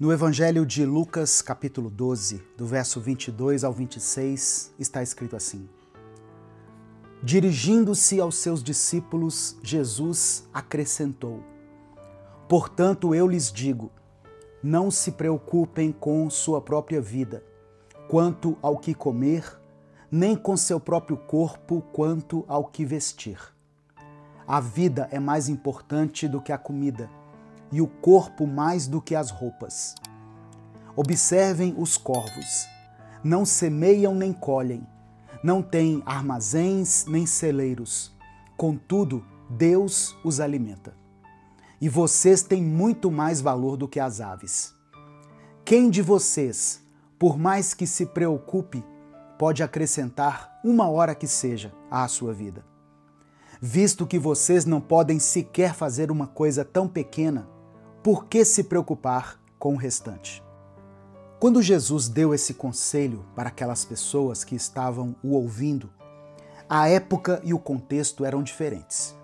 No Evangelho de Lucas, capítulo 12, do verso 22 ao 26, está escrito assim: Dirigindo-se aos seus discípulos, Jesus acrescentou: Portanto, eu lhes digo, não se preocupem com sua própria vida, quanto ao que comer, nem com seu próprio corpo, quanto ao que vestir. A vida é mais importante do que a comida, e o corpo mais do que as roupas. Observem os corvos. Não semeiam nem colhem, não têm armazéns nem celeiros. Contudo, Deus os alimenta. E vocês têm muito mais valor do que as aves. Quem de vocês, por mais que se preocupe, pode acrescentar uma hora que seja à sua vida? Visto que vocês não podem sequer fazer uma coisa tão pequena, por que se preocupar com o restante? Quando Jesus deu esse conselho para aquelas pessoas que estavam o ouvindo, a época e o contexto eram diferentes.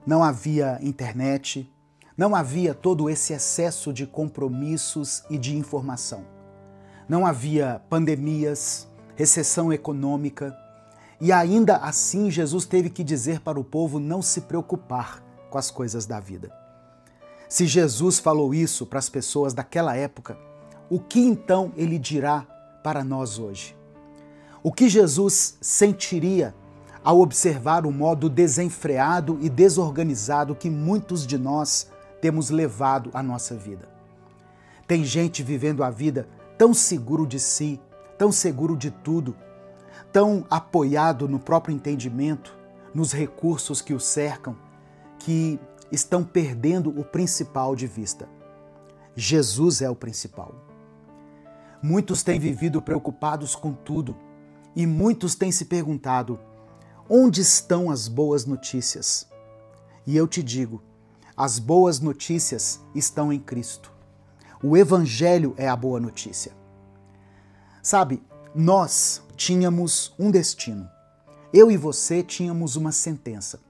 Não havia internet, não havia todo esse excesso de compromissos e de informação. Não havia pandemias, recessão econômica, e ainda assim Jesus teve que dizer para o povo não se preocupar com as coisas da vida. Se Jesus falou isso para as pessoas daquela época, o que então ele dirá para nós hoje? O que Jesus sentiria ao observar o modo desenfreado e desorganizado que muitos de nós temos levado à nossa vida? Tem gente vivendo a vida tão seguro de si, tão seguro de tudo, tão apoiado no próprio entendimento, nos recursos que o cercam, que estão perdendo o principal de vista. Jesus é o principal. Muitos têm vivido preocupados com tudo e muitos têm se perguntado: onde estão as boas notícias? E eu te digo, as boas notícias estão em Cristo. O Evangelho é a boa notícia. Sabe, nós tínhamos um destino. Eu e você tínhamos uma sentença.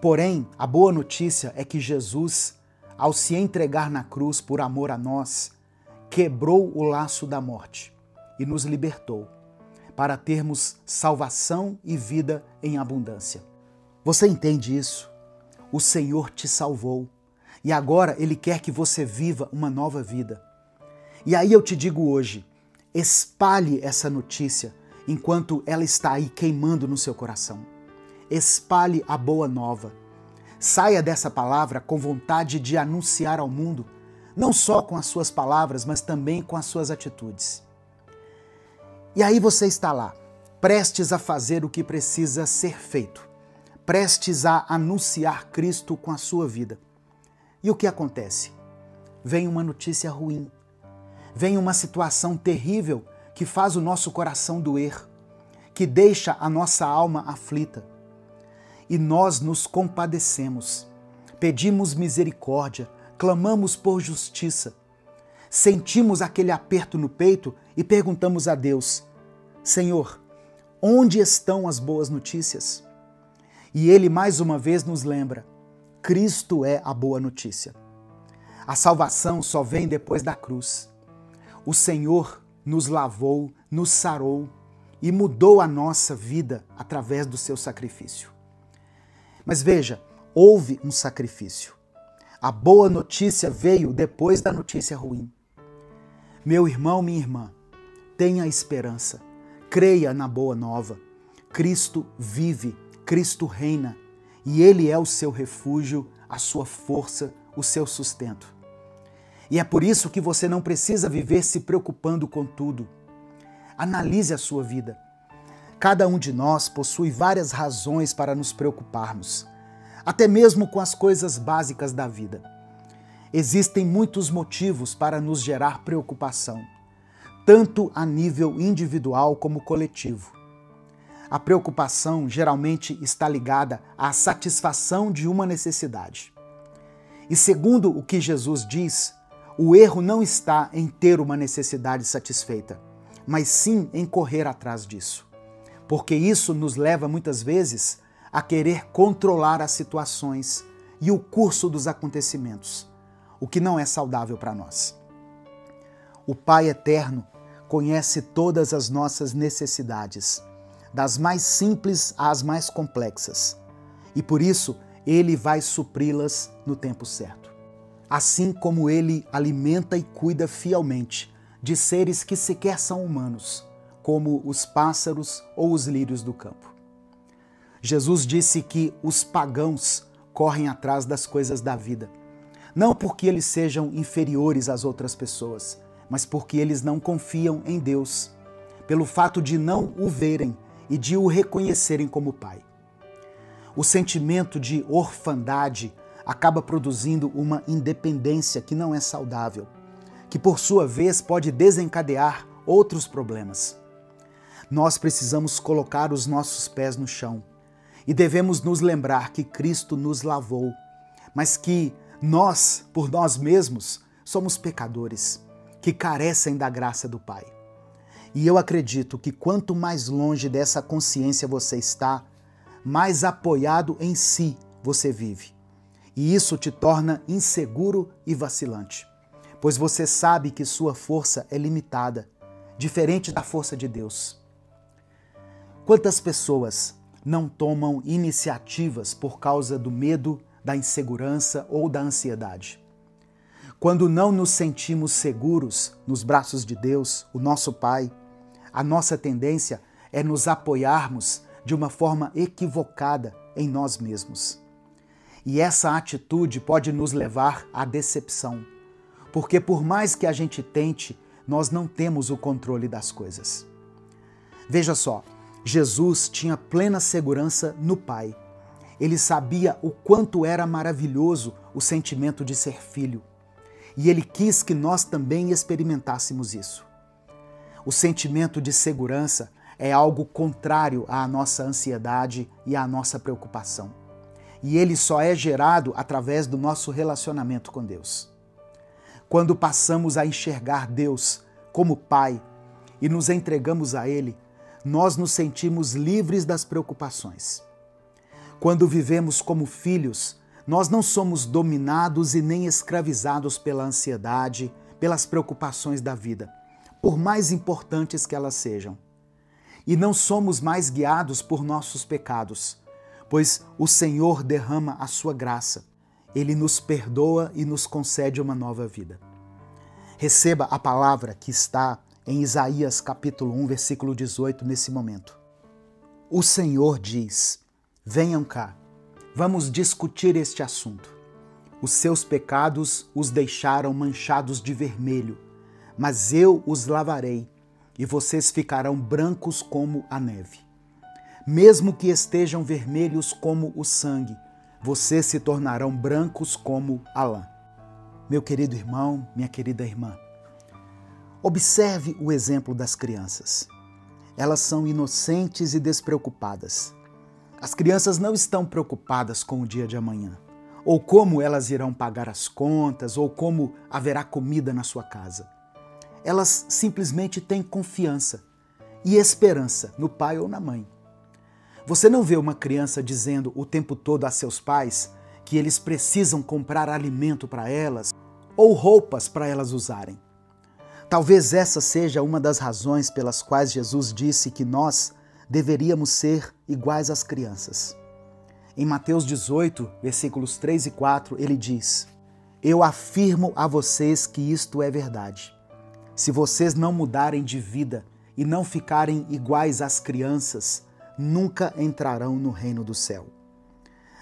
Porém, a boa notícia é que Jesus, ao se entregar na cruz por amor a nós, quebrou o laço da morte e nos libertou para termos salvação e vida em abundância. Você entende isso? O Senhor te salvou e agora Ele quer que você viva uma nova vida. E aí eu te digo hoje, espalhe essa notícia enquanto ela está aí queimando no seu coração. Espalhe a boa nova. Saia dessa palavra com vontade de anunciar ao mundo, não só com as suas palavras, mas também com as suas atitudes. E aí você está lá, prestes a fazer o que precisa ser feito, prestes a anunciar Cristo com a sua vida. E o que acontece? Vem uma notícia ruim, vem uma situação terrível que faz o nosso coração doer, que deixa a nossa alma aflita. E nós nos compadecemos, pedimos misericórdia, clamamos por justiça, sentimos aquele aperto no peito e perguntamos a Deus: Senhor, onde estão as boas notícias? E Ele mais uma vez nos lembra: Cristo é a boa notícia. A salvação só vem depois da cruz. O Senhor nos lavou, nos sarou e mudou a nossa vida através do seu sacrifício. Mas veja, houve um sacrifício. A boa notícia veio depois da notícia ruim. Meu irmão, minha irmã, tenha esperança, creia na boa nova. Cristo vive, Cristo reina e Ele é o seu refúgio, a sua força, o seu sustento. E é por isso que você não precisa viver se preocupando com tudo. Analise a sua vida. Cada um de nós possui várias razões para nos preocuparmos, até mesmo com as coisas básicas da vida. Existem muitos motivos para nos gerar preocupação, tanto a nível individual como coletivo. A preocupação geralmente está ligada à satisfação de uma necessidade. E segundo o que Jesus diz, o erro não está em ter uma necessidade satisfeita, mas sim em correr atrás disso. Porque isso nos leva muitas vezes a querer controlar as situações e o curso dos acontecimentos, o que não é saudável para nós. O Pai eterno conhece todas as nossas necessidades, das mais simples às mais complexas, e por isso Ele vai supri-las no tempo certo. Assim como Ele alimenta e cuida fielmente de seres que sequer são humanos, como os pássaros ou os lírios do campo. Jesus disse que os pagãos correm atrás das coisas da vida, não porque eles sejam inferiores às outras pessoas, mas porque eles não confiam em Deus, pelo fato de não o verem e de o reconhecerem como Pai. O sentimento de orfandade acaba produzindo uma independência que não é saudável, que por sua vez pode desencadear outros problemas. Nós precisamos colocar os nossos pés no chão e devemos nos lembrar que Cristo nos lavou, mas que nós, por nós mesmos, somos pecadores, que carecem da graça do Pai. E eu acredito que quanto mais longe dessa consciência você está, mais apoiado em si você vive. E isso te torna inseguro e vacilante, pois você sabe que sua força é limitada, diferente da força de Deus. Quantas pessoas não tomam iniciativas por causa do medo, da insegurança ou da ansiedade? Quando não nos sentimos seguros nos braços de Deus, o nosso Pai, a nossa tendência é nos apoiarmos de uma forma equivocada em nós mesmos. E essa atitude pode nos levar à decepção, porque por mais que a gente tente, nós não temos o controle das coisas. Veja só, Jesus tinha plena segurança no Pai. Ele sabia o quanto era maravilhoso o sentimento de ser filho. E Ele quis que nós também experimentássemos isso. O sentimento de segurança é algo contrário à nossa ansiedade e à nossa preocupação. E ele só é gerado através do nosso relacionamento com Deus. Quando passamos a enxergar Deus como Pai e nos entregamos a Ele, nós nos sentimos livres das preocupações. Quando vivemos como filhos, nós não somos dominados e nem escravizados pela ansiedade, pelas preocupações da vida, por mais importantes que elas sejam. E não somos mais guiados por nossos pecados, pois o Senhor derrama a sua graça. Ele nos perdoa e nos concede uma nova vida. Receba a palavra que está em Isaías capítulo 1, versículo 18, nesse momento. O Senhor diz: venham cá, vamos discutir este assunto. Os seus pecados os deixaram manchados de vermelho, mas eu os lavarei e vocês ficarão brancos como a neve. Mesmo que estejam vermelhos como o sangue, vocês se tornarão brancos como a lã. Meu querido irmão, minha querida irmã, observe o exemplo das crianças. Elas são inocentes e despreocupadas. As crianças não estão preocupadas com o dia de amanhã, ou como elas irão pagar as contas, ou como haverá comida na sua casa. Elas simplesmente têm confiança e esperança no pai ou na mãe. Você não vê uma criança dizendo o tempo todo a seus pais que eles precisam comprar alimento para elas ou roupas para elas usarem. Talvez essa seja uma das razões pelas quais Jesus disse que nós deveríamos ser iguais às crianças. Em Mateus 18, versículos 3 e 4, ele diz: eu afirmo a vocês que isto é verdade. Se vocês não mudarem de vida e não ficarem iguais às crianças, nunca entrarão no reino do céu.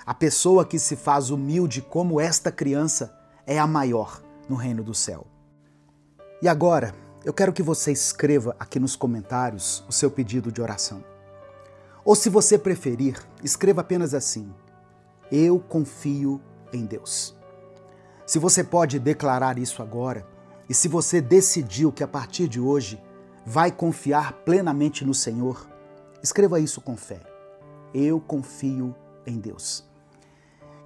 A pessoa que se faz humilde como esta criança é a maior no reino do céu. E agora, eu quero que você escreva aqui nos comentários o seu pedido de oração. Ou se você preferir, escreva apenas assim: eu confio em Deus. Se você pode declarar isso agora, e se você decidiu que a partir de hoje vai confiar plenamente no Senhor, escreva isso com fé. Eu confio em Deus.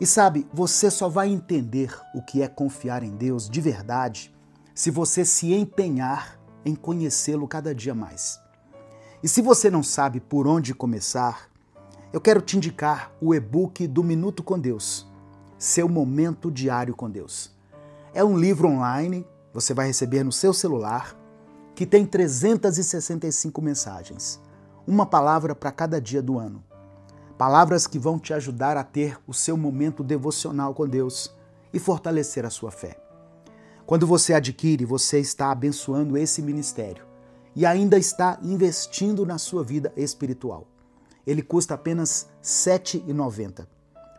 E sabe, você só vai entender o que é confiar em Deus de verdade se você se empenhar em conhecê-lo cada dia mais. E se você não sabe por onde começar, eu quero te indicar o e-book do Minuto com Deus, seu momento diário com Deus. É um livro online você vai receber no seu celular, que tem 365 mensagens, uma palavra para cada dia do ano. Palavras que vão te ajudar a ter o seu momento devocional com Deus e fortalecer a sua fé. Quando você adquire, você está abençoando esse ministério e ainda está investindo na sua vida espiritual. Ele custa apenas R$ 7,90.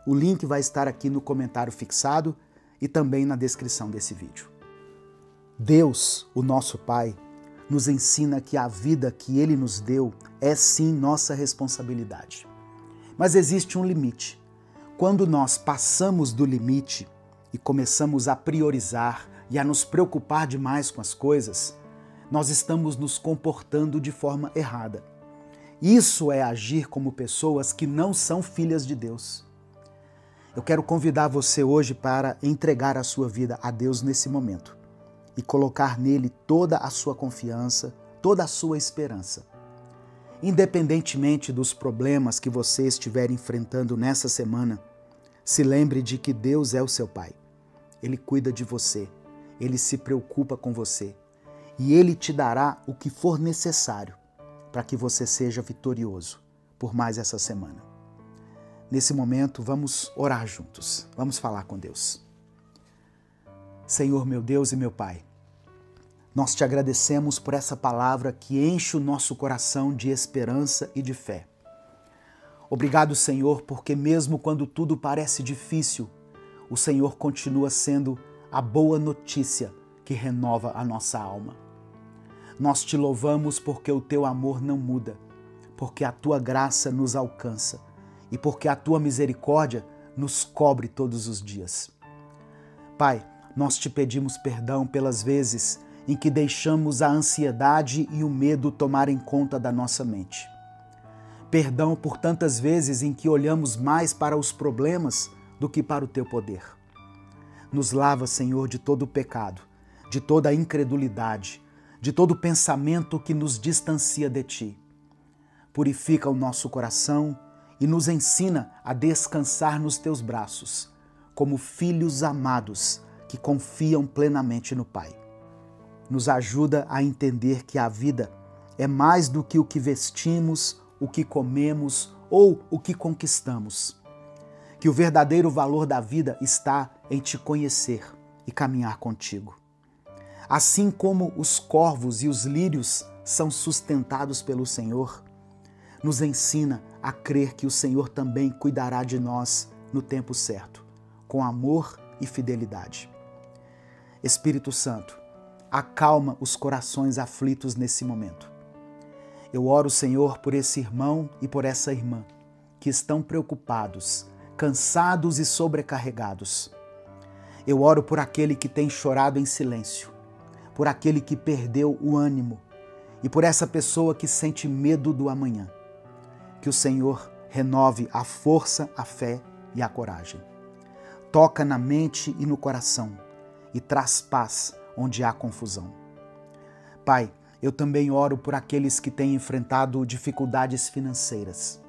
O link vai estar aqui no comentário fixado e também na descrição desse vídeo. Deus, o nosso Pai, nos ensina que a vida que Ele nos deu é sim nossa responsabilidade. Mas existe um limite. Quando nós passamos do limite e começamos a priorizar e a nos preocupar demais com as coisas, nós estamos nos comportando de forma errada. Isso é agir como pessoas que não são filhas de Deus. Eu quero convidar você hoje para entregar a sua vida a Deus nesse momento e colocar nele toda a sua confiança, toda a sua esperança. Independentemente dos problemas que você estiver enfrentando nessa semana, se lembre de que Deus é o seu Pai. Ele cuida de você, Ele se preocupa com você e Ele te dará o que for necessário para que você seja vitorioso por mais essa semana. Nesse momento, vamos orar juntos, vamos falar com Deus. Senhor, meu Deus e meu Pai, nós te agradecemos por essa palavra que enche o nosso coração de esperança e de fé. Obrigado, Senhor, porque mesmo quando tudo parece difícil, o Senhor continua sendo a boa notícia que renova a nossa alma. Nós te louvamos porque o teu amor não muda, porque a tua graça nos alcança e porque a tua misericórdia nos cobre todos os dias. Pai, nós te pedimos perdão pelas vezes em que deixamos a ansiedade e o medo tomarem conta da nossa mente. Perdão por tantas vezes em que olhamos mais para os problemas do que para o teu poder. Nos lava, Senhor, de todo o pecado, de toda a incredulidade, de todo o pensamento que nos distancia de ti. Purifica o nosso coração e nos ensina a descansar nos teus braços, como filhos amados que confiam plenamente no Pai. Nos ajuda a entender que a vida é mais do que o que vestimos, o que comemos ou o que conquistamos. Que o verdadeiro valor da vida está em te conhecer e caminhar contigo. Assim como os corvos e os lírios são sustentados pelo Senhor, nos ensina a crer que o Senhor também cuidará de nós no tempo certo, com amor e fidelidade. Espírito Santo, acalma os corações aflitos nesse momento. Eu oro, Senhor, por esse irmão e por essa irmã que estão preocupados, cansados e sobrecarregados. Eu oro por aquele que tem chorado em silêncio, por aquele que perdeu o ânimo e por essa pessoa que sente medo do amanhã. Que o Senhor renove a força, a fé e a coragem. Toca na mente e no coração e traz paz onde há confusão. Pai, eu também oro por aqueles que têm enfrentado dificuldades financeiras.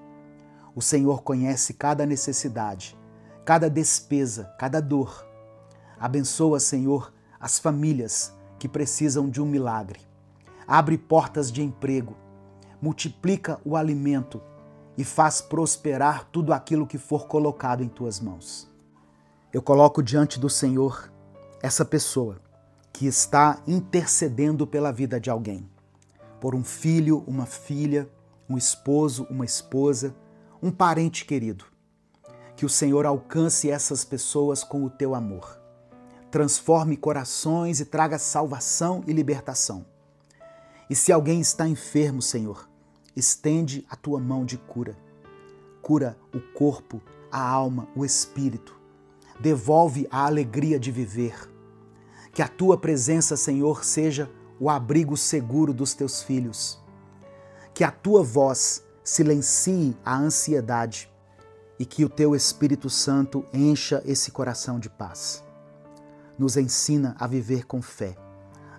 O Senhor conhece cada necessidade, cada despesa, cada dor. Abençoa, Senhor, as famílias que precisam de um milagre. Abre portas de emprego, multiplica o alimento e faz prosperar tudo aquilo que for colocado em tuas mãos. Eu coloco diante do Senhor essa pessoa que está intercedendo pela vida de alguém, por um filho, uma filha, um esposo, uma esposa, um parente querido. Que o Senhor alcance essas pessoas com o teu amor. Transforme corações e traga salvação e libertação. E se alguém está enfermo, Senhor, estende a tua mão de cura. Cura o corpo, a alma, o espírito. Devolve a alegria de viver. Que a tua presença, Senhor, seja o abrigo seguro dos teus filhos. Que a tua voz silencie a ansiedade e que o teu Espírito Santo encha esse coração de paz. Nos ensina a viver com fé,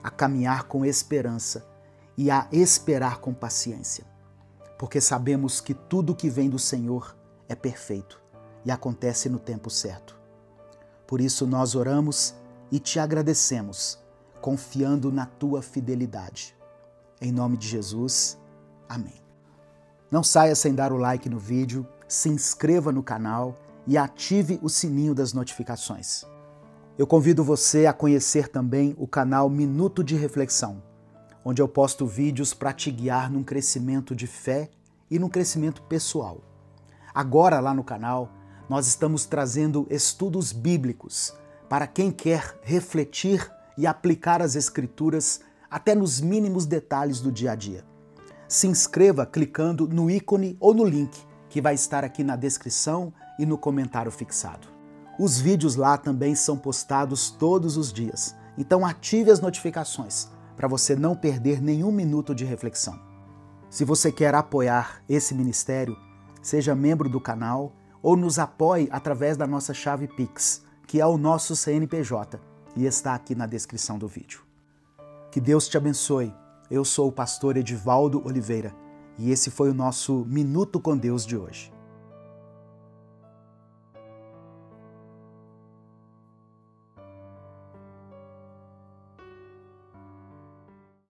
a caminhar com esperança e a esperar com paciência, porque sabemos que tudo que vem do Senhor é perfeito e acontece no tempo certo. Por isso nós oramos e te agradecemos, confiando na tua fidelidade. Em nome de Jesus, amém. Não saia sem dar o like no vídeo, se inscreva no canal e ative o sininho das notificações. Eu convido você a conhecer também o canal Minuto de Reflexão, onde eu posto vídeos para te guiar num crescimento de fé e num crescimento pessoal. Agora lá no canal, nós estamos trazendo estudos bíblicos para quem quer refletir e aplicar as Escrituras até nos mínimos detalhes do dia a dia. Se inscreva clicando no ícone ou no link que vai estar aqui na descrição e no comentário fixado. Os vídeos lá também são postados todos os dias, então ative as notificações para você não perder nenhum minuto de reflexão. Se você quer apoiar esse ministério, seja membro do canal ou nos apoie através da nossa chave Pix, que é o nosso CNPJ e está aqui na descrição do vídeo. Que Deus te abençoe. Eu sou o pastor Edivaldo Oliveira e esse foi o nosso Minuto com Deus de hoje.